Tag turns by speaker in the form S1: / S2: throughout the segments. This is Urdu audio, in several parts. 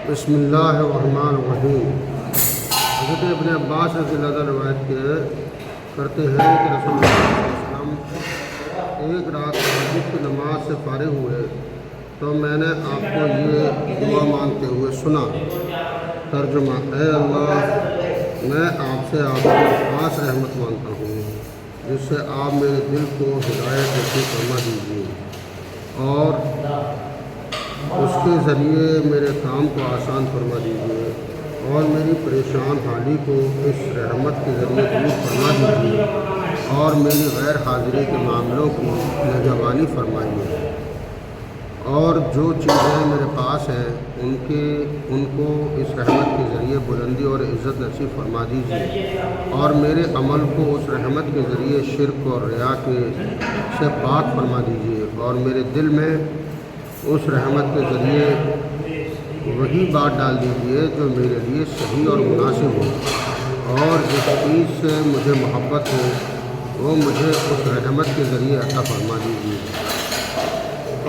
S1: بسم اللہ الرحمن الرحیم۔ حضرت ابن عباس رضی اللہ عنہ روایت کرتے ہیں کہ رسول اللہ صلی اللہ علیہ وسلم ایک رات تہجد کی نماز سے فارغ ہوئے تو میں نے آپ کو یہ دعا مانگتے ہوئے سنا۔ ترجمہ: اے اللہ، میں آپ سے آپ کی خاص رحمت مانگتا ہوں جس سے آپ میرے دل کو ہدایت نصیب فرما دیجیے اور اس کے ذریعے میرے کام کو آسان فرما دیجیے اور میری پریشان حالی کو اس رحمت کے ذریعے دور فرما دیجیے اور میری غیر حاضری کے معاملوں کی نگہبانی فرمائیے اور جو چیزیں میرے پاس ہیں ان کو اس رحمت کے ذریعے بلندی اور عزت نصیب فرما دیجیے اور میرے عمل کو اس رحمت کے ذریعے شرک اور ریا سے پاک فرما دیجیے اور میرے دل میں اس رحمت کے ذریعے وہی بات ڈال دیجیے جو میرے لیے صحیح اور مناسب ہو اور جس چیز سے مجھے محبت ہو وہ مجھے اس رحمت کے ذریعے عطا فرما دیجیے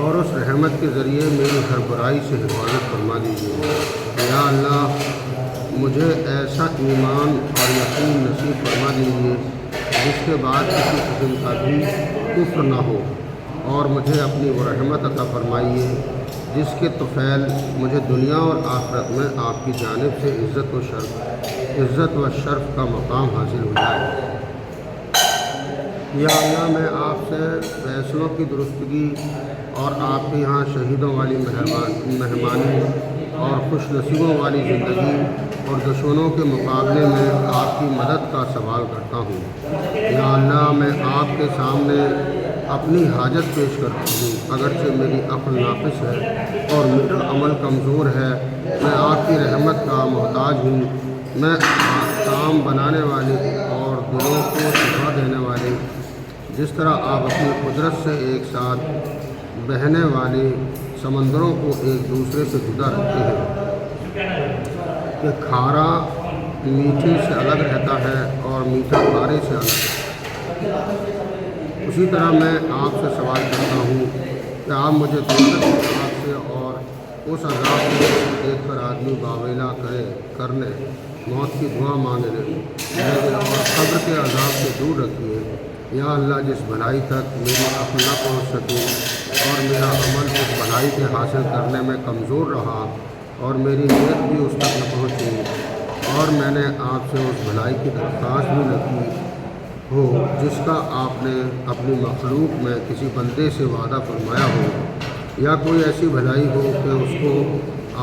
S1: اور اس رحمت کے ذریعے میری ہر برائی سے حفاظت فرما دیجیے۔ یا اللہ، مجھے ایسا ایمان اور یقین نصیب فرما دیجیے جس کے بعد کسی قسم کا بھی کفر نہ ہو اور مجھے اپنی وہ رحمت عطا فرمائیے جس کے طفیل مجھے دنیا اور آخرت میں آپ کی جانب سے عزت و شرف کا مقام حاصل ہو جائے۔ یا اللہ، میں آپ سے فیصلوں کی درستگی اور آپ کے یہاں شہیدوں والی مہمانی اور خوش نصیبوں والی زندگی اور دشمنوں کے مقابلے میں آپ کی مدد کا سوال کرتا ہوں۔ یا اللہ، میں آپ کے سامنے اپنی حاجت پیش کرتا ہوں، اگرچہ میری عقل ناقص ہے اور میرا عمل کمزور ہے۔ میں آپ کی رحمت کا محتاج ہوں۔ میں کام بنانے والے اور دلوں کو شفا دینے والے، جس طرح آپ اپنی قدرت سے ایک ساتھ بہنے والے سمندروں کو ایک دوسرے سے جدا رکھتے ہیں کہ کھارا میٹھے سے الگ رہتا ہے اور میٹھا کھارے سے الگ۔ اسی طرح میں آپ سے سوال کرتا ہوں کہ آپ مجھے دوزخ کی آگ سے اور اس عذاب سے دیکھ کر آدمی باویلا کرنے موت کی دعا مانگنے اور قبر کے عذاب سے دور رکھیے۔ یا اللہ، جس بھلائی تک میری عقل نہ پہنچ سکی اور میرا عمل اس بھلائی کے حاصل کرنے میں کمزور رہا اور میری نیت بھی اس تک نہ پہنچی اور میں نے آپ سے اس بھلائی کی درخواست بھی نہ کی ہو جس کا آپ نے اپنی مخلوق میں کسی بندے سے وعدہ فرمایا ہو، یا کوئی ایسی بھلائی ہو کہ اس کو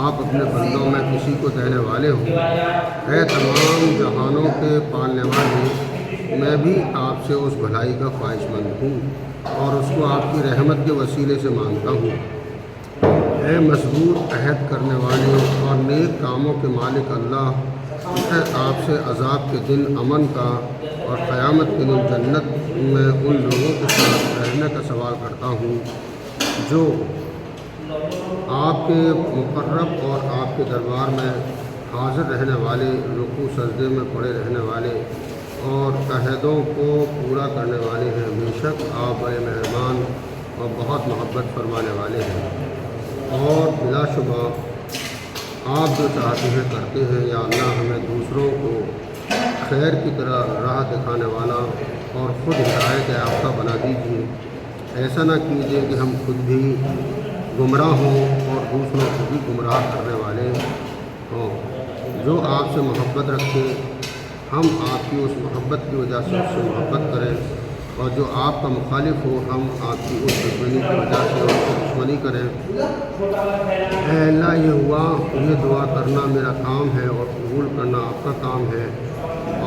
S1: آپ اپنے بندوں میں کسی کو دینے والے ہوں۔ اے تمام جہانوں کے پالنے والے، میں بھی آپ سے اس بھلائی کا خواہش مند ہوں اور اس کو آپ کی رحمت کے وسیلے سے مانگتا ہوں۔ اے مضبوط عہد کرنے والے اور نیک کاموں کے مالک اللہ، میں آپ سے عذاب کے دن امن کا اور قیامت کے دن جنت میں ان لوگوں کے ساتھ رہنے کا سوال کرتا ہوں جو آپ کے مقرب اور آپ کے دربار میں حاضر رہنے والے، رکوع سجدے میں پڑے رہنے والے اور عہدوں کو پورا کرنے والے ہیں۔ بے شک آپ بڑے مہربان اور بہت محبت فرمانے والے ہیں اور بلا شبہ آپ جو چاہتے ہیں کرتے ہیں۔ یا اللہ، ہمیں دوسروں کو خیر کی طرح راہ دکھانے والا اور خود ہدایت یافتہ بنا دیجیے۔ ایسا نہ کیجیے کہ ہم خود بھی گمراہ ہوں اور دوسروں کو بھی گمراہ کرنے والے ہوں۔ جو آپ سے محبت رکھے، ہم آپ کی اس محبت کی وجہ سے اس سے محبت کریں، اور جو آپ کا مخالف ہو، ہم آپ کی اس دشمنی کی وجہ سے اس سے دشمنی کریں۔ اے اللہ، یہ دعا کرنا میرا کام ہے اور قبول کرنا آپ کا کام ہے،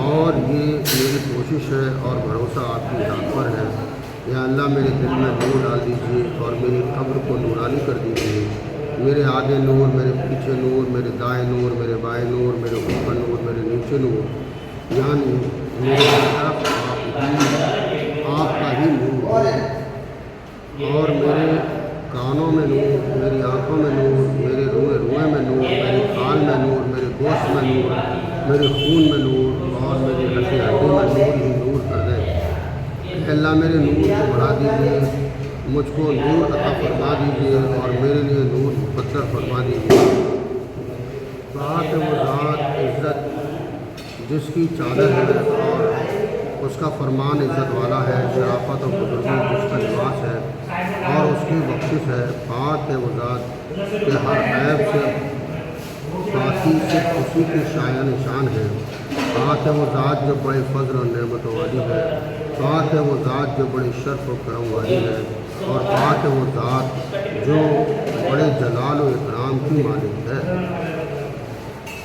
S1: اور یہ میری کوشش ہے اور بھروسہ آپ کی ذات پر ہے۔ یا اللہ، میرے دل میں نور ڈال دیجیے اور میری قبر کو نورانی کر دیجیے۔ میرے آگے نور، میرے پیچھے نور، میرے دائیں نور، میرے بائیں نور، میرے اوپر نور، میرے نیچے نور، یعنی میرے طرف آپ کا ہی نور ہو، اور میرے کانوں میں نور، میری آنکھوں میں نور، میرے روئے میں نور، میری کھال میں نور، میرے گوشت میں نور، میرے خون میں نور اور میری ہڈی میں نور ہی نور کر دیں۔ اے اللہ، میرے نور کو بڑھا دیجیے، مجھ کو نور عطا فرما دیجیے اور میرے لیے نور مقدر فرما دیجیے۔ پاک ہے وہ ذات عزت جس کی چادر ہے اور اس کا فرمان عزت والا ہے، شرافت اور بزرگی جس کا لباس ہے اور اس کی بخشش ہے۔ پاک ہے وہ ذات کہ ہر عیب سے پاکی صرف اسی کی شایع نشان ہے۔ پاک ہے وہ ذات جو بڑے فضل اور نعمتوں والی ہے۔ پاک ہے وہ ذات جو بڑے شرف و کرم والی ہے، اور پاک ہے وہ ذات جو بڑے جلال و اکرام کی مالک ہے۔